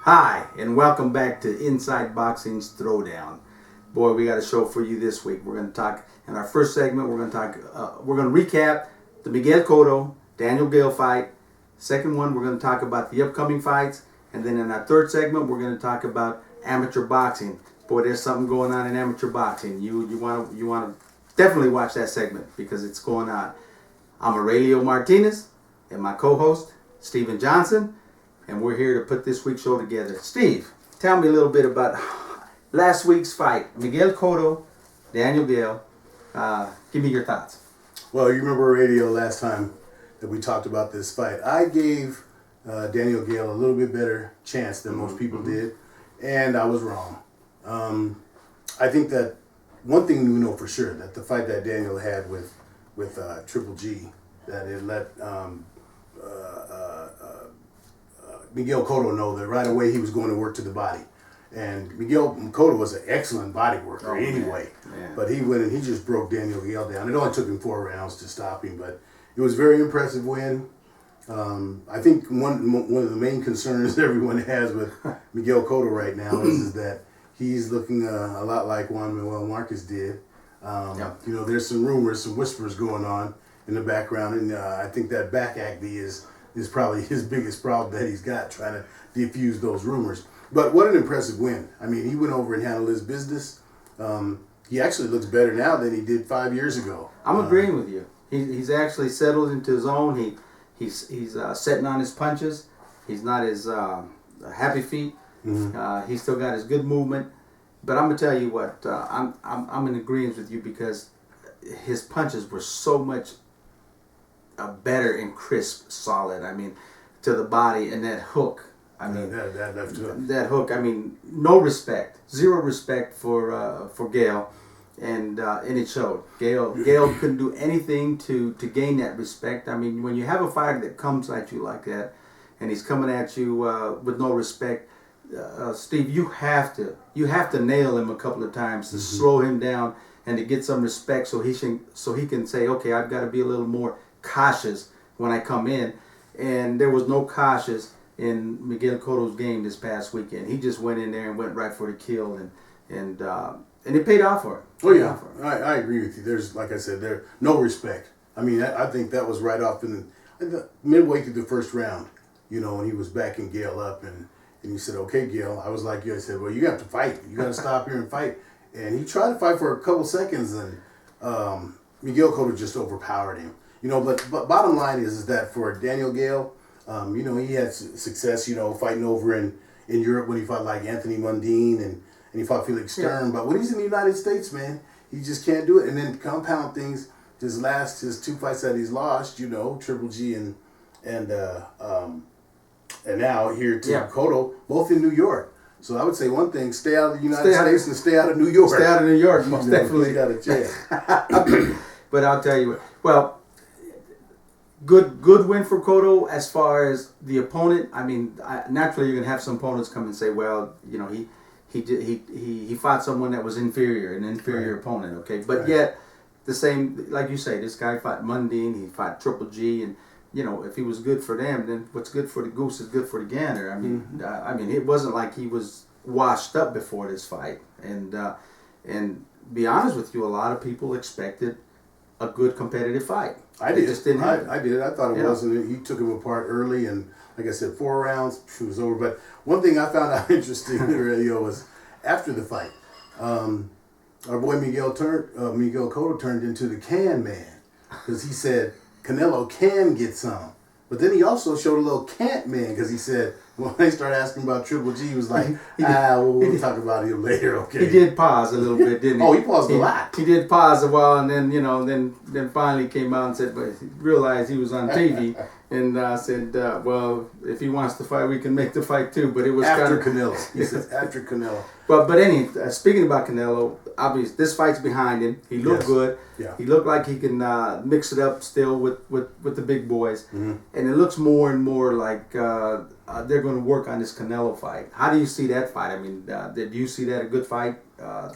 Hi, and welcome back to InsideBoxing's Throwdown. Boy, we got a show for you this week. We're going to talk, in our first segment, we're going to recap the Miguel Cotto, Daniel Geale fight. Second one, we're going to talk about the upcoming fights. And then in our third segment, we're going to talk about amateur boxing. Boy, there's something going on in amateur boxing. You want to definitely watch that segment because it's going on. I'm Aurelio Martinez and my co-host, Steven Johnson. And we're here to put this week's show together. Steve, tell me a little bit about last week's fight. Miguel Cotto, Daniel Geale. Give me your thoughts. Well, you remember radio last time that we talked about this fight. I gave Daniel Geale a little bit better chance than most people did, and I was wrong. I think that one thing we know for sure, that the fight that Daniel had with Triple G, that it let Miguel Cotto know that right away he was going to work to the body. And Miguel Cotto was an excellent body worker anyway. Man. But he went and he just broke Daniel Geale down. It only took him 4 rounds to stop him, but it was a very impressive win. I think one of the main concerns everyone has with Miguel Cotto right now is that he's looking a lot like Juan Manuel Marquez did. You know, there's some rumors, some whispers going on in the background, and I think that back acne is probably his biggest problem that he's got, trying to defuse those rumors. But what an impressive win. I mean, he went over and handled his business. He actually looks better now than he did 5 years ago. I'm agreeing with you. He's actually settled into his own. He's setting on his punches. He's not as happy feet. Mm-hmm. He's still got his good movement. But I'm gonna tell you what, I'm in agreement with you because his punches were so much better and crisp, solid. I mean, to the body, and that hook. I mean, that left hook. That hook. I mean, no respect, zero respect for Geale, and it showed. Geale couldn't do anything to gain that respect. I mean, when you have a fighter that comes at you like that, and he's coming at you with no respect, Steve, you have to nail him a couple of times to slow him down and to get some respect, so he can say, okay, I've got to be a little more cautious when I come in. And there was no cautious in Miguel Cotto's game this past weekend. He just went in there and went right for the kill, and it paid off for him. Oh yeah, I agree with you. There's, like I said, there no respect. I mean, I think that was right off in the midway through the first round. You know, when he was backing Geale up, and he said, "Okay, Geale." I was like you. I said, "Well, you have to fight. You got to stop here and fight." And he tried to fight for a couple seconds, and Miguel Cotto just overpowered him. You know, but bottom line is that for Daniel Geale, you know, he had success, you know, fighting over in Europe when he fought like Anthony Mundine and he fought Felix Stern. Yeah. But when he's in the United States, man, he just can't do it. And then compound things, his 2 fights that he's lost, you know, Triple G and now here to Cotto, both in New York. So I would say one thing: stay out of the United States and stay out of New York. Stay out of New York, most definitely. Got a chance. But I'll tell you what. Well, good win for Cotto as far as the opponent. I mean, naturally you're gonna have some opponents come and say, well, you know, he fought someone that was inferior, an inferior opponent. Okay, but yet the same, like you say, this guy fought Mundine, he fought Triple G, and you know, if he was good for them, then what's good for the goose is good for the gander. I mean, it wasn't like he was washed up before this fight. And be honest with you, a lot of people expected a good competitive fight. I did. I thought it wasn't. He took him apart early, and like I said, 4 rounds, it was over. But one thing I found out interesting in the radio was after the fight, our boy Miguel Cotto turned into the can man, because he said Canelo can get some. But then he also showed a little can't man, because he said, when they started asking about Triple G, he was like, we'll talk about him later, okay? He did pause a little bit, didn't he? Oh, he paused a lot. He did pause a while, and then, you know, then finally came out and said, but he realized he was on TV, and said, well, if he wants to fight, we can make the fight too. But it was after Canelo. He says after Canelo. But speaking about Canelo, obviously this fight's behind him. He looked good. Yeah. He looked like he can mix it up still with the big boys, and it looks more and more like they're going to work on this Canelo fight. How do you see that fight? I mean, did you see that a good fight? I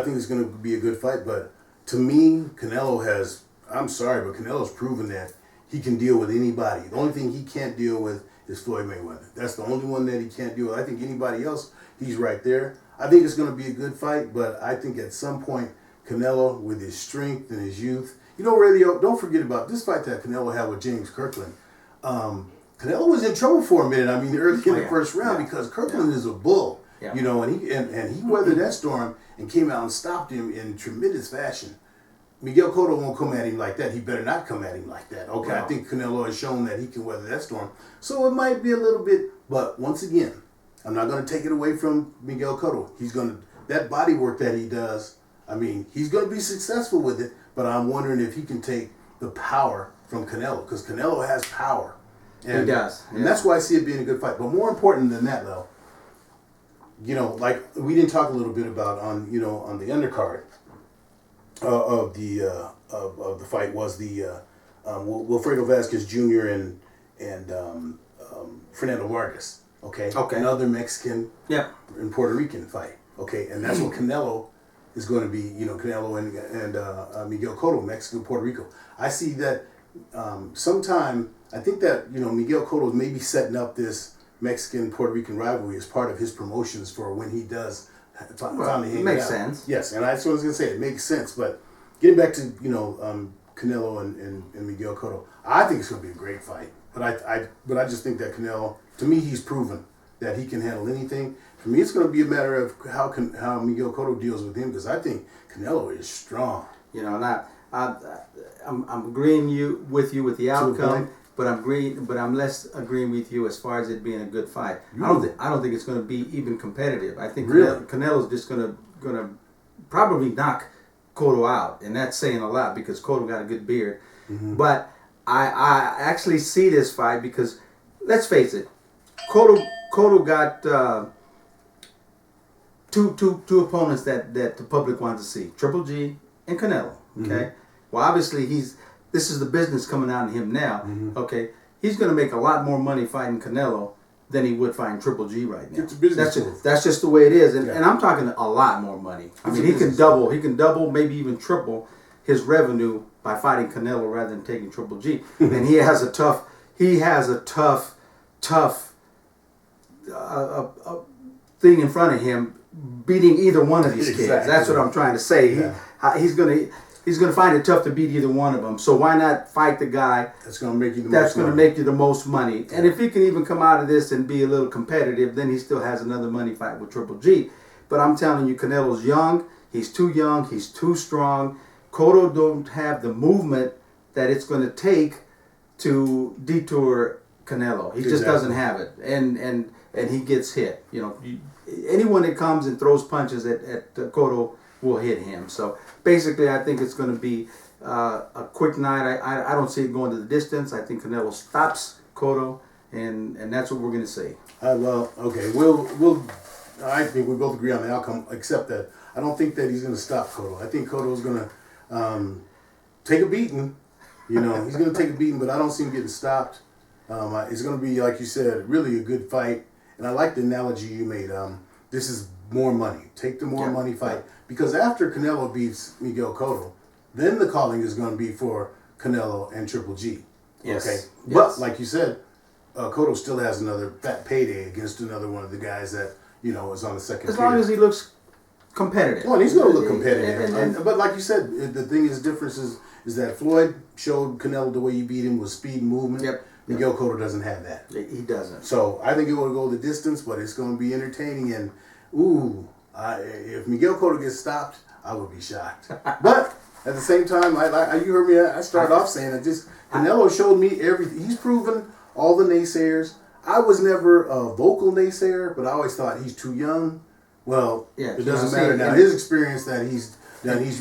think it's going to be a good fight. But to me, Canelo has. I'm sorry, but Canelo's proven that he can deal with anybody. The only thing he can't deal with is Floyd Mayweather. That's the only one that he can't deal with. I think anybody else, he's right there. I think it's going to be a good fight, but I think at some point, Canelo, with his strength and his youth, you know, Radio, don't forget about this fight that Canelo had with James Kirkland. Canelo was in trouble for a minute. I mean, early in the first round because Kirkland is a bull, you know, and he weathered that storm and came out and stopped him in tremendous fashion. Miguel Cotto won't come at him like that. He better not come at him like that. Okay, I think Canelo has shown that he can weather that storm. So it might be a little bit, but once again, I'm not going to take it away from Miguel Cotto. He's going to, that body work that he does, I mean, he's going to be successful with it, but I'm wondering if he can take the power from Canelo, because Canelo has power. And, he does. And that's why I see it being a good fight. But more important than that, though, you know, like we didn't talk a little bit about on, you know, on the undercard of the fight was the Wilfredo Vasquez Jr. and Fernando Vargas. Okay. Another Mexican and Puerto Rican fight. Okay, and that's what Canelo is going to be. You know, Canelo and Miguel Cotto, Mexico, Puerto Rico. I see that sometime. I think that, you know, Miguel Cotto is maybe setting up this Mexican Puerto Rican rivalry as part of his promotions for when he does. It makes sense. Yes, and that's what I was going to say. It makes sense. But getting back to, you know, Canelo and Miguel Cotto, I think it's going to be a great fight. But I just think that Canelo, to me, he's proven that he can handle anything. For me, it's going to be a matter of how Miguel Cotto deals with him, because I think Canelo is strong. You know, and I'm agreeing with you with the outcome. But I'm less agreeing with you as far as it being a good fight. Really? I don't think it's going to be even competitive. I think really? Canelo's just going to probably knock Cotto out, and that's saying a lot because Cotto got a good beard. Mm-hmm. But I actually see this fight because, let's face it, Cotto got two opponents that the public wants to see: Triple G and Canelo. Okay, mm-hmm. Well, obviously this is the business coming out of him now. Mm-hmm. Okay, he's going to make a lot more money fighting Canelo than he would fighting Triple G right now. It's a business that's just the way it is, and I'm talking a lot more money. I mean, he can double, maybe even triple his revenue by fighting Canelo rather than taking Triple G. And he has a tough thing in front of him, beating either one of these kids. That's what I'm trying to say. Yeah. He's going to find it tough to beat either one of them. So why not fight the guy that's going to make you the most money? And if he can even come out of this and be a little competitive, then he still has another money fight with Triple G. But I'm telling you, Canelo's young. He's too young. He's too strong. Cotto don't have the movement that it's going to take to detour Canelo. He just doesn't have it. And he gets hit. You know, anyone that comes and throws punches at Cotto will hit him. So basically, I think it's going to be a quick night. I don't see it going to the distance. I think Canelo stops Cotto, and that's what we're going to see. Well, okay, I think we both agree on the outcome, except that I don't think that he's going to stop Cotto. I think Cotto's going to take a beating. You know, he's going to take a beating, but I don't see him getting stopped. It's going to be, like you said, really a good fight. And I like the analogy you made. This is more money. Take the more money fight. Because after Canelo beats Miguel Cotto, then the calling is going to be for Canelo and Triple G. Yes. Okay. Yes. But like you said, Cotto still has another fat payday against another one of the guys that, you know, is on the second. As long as he looks competitive. Well, he's going to look competitive. But like you said, the thing is, difference is that Floyd showed Canelo the way he beat him was speed and movement. Yep. Miguel Cotto doesn't have that. He doesn't. So I think it will go the distance, but it's going to be entertaining. And if Miguel Cotto gets stopped, I would be shocked. But at the same time, you heard me. I started off saying that Canelo showed me everything. He's proven all the naysayers. I was never a vocal naysayer, but I always thought he's too young. Well, it doesn't matter now. His experience that he's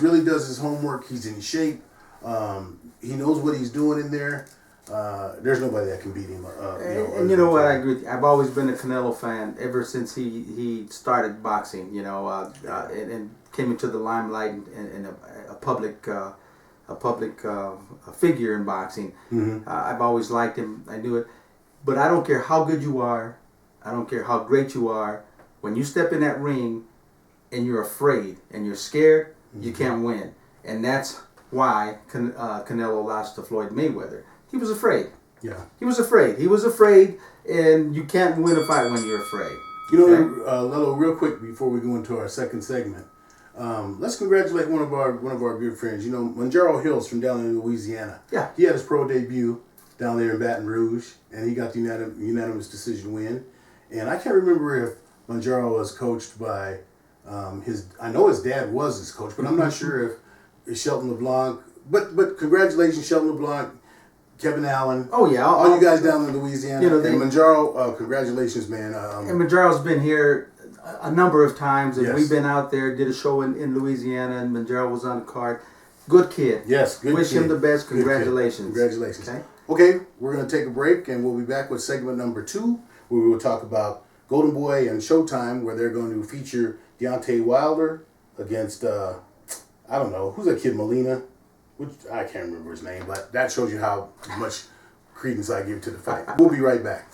really does his homework. He's in shape. He knows what he's doing in there. There's nobody that can beat him. And you know what? I agree. I've always been a Canelo fan ever since he started boxing. You know, and came into the limelight and a public figure in boxing. Mm-hmm. I've always liked him. I knew it. But I don't care how good you are. I don't care how great you are. When you step in that ring and you're afraid and you're scared, you can't win. And that's why Canelo lost to Floyd Mayweather. He was afraid. Yeah. He was afraid. He was afraid, and you can't win a fight when you're afraid. You know, Okay? Lelo, real quick before we go into our second segment, let's congratulate one of our good friends. You know, Manjaro Hills from down in Louisiana. Yeah. He had his pro debut down there in Baton Rouge, and he got the unanimous decision win. And I can't remember if Manjaro was coached by I know his dad was his coach, but I'm not sure if it's Shelton LeBlanc. But congratulations, Shelton LeBlanc, Kevin Allen. Oh yeah, all you guys down in Louisiana. You know, and Manjaro, congratulations, man. And Manjaro's been here a number of times, and Yes. we've been out there, did a show in Louisiana, and Manjaro was on the card. Good kid. Yes, good Wish kid. him the best. Good kid. Congratulations. Congratulations. Okay. Okay, we're going to take a break, and we'll be back with segment number 2, where we will talk about Golden Boy and Showtime, where they're going to feature Deontay Wilder against, I don't know, who's that kid, Molina? Which I can't remember his name, but that shows you how much credence I give to the fight. We'll be right back.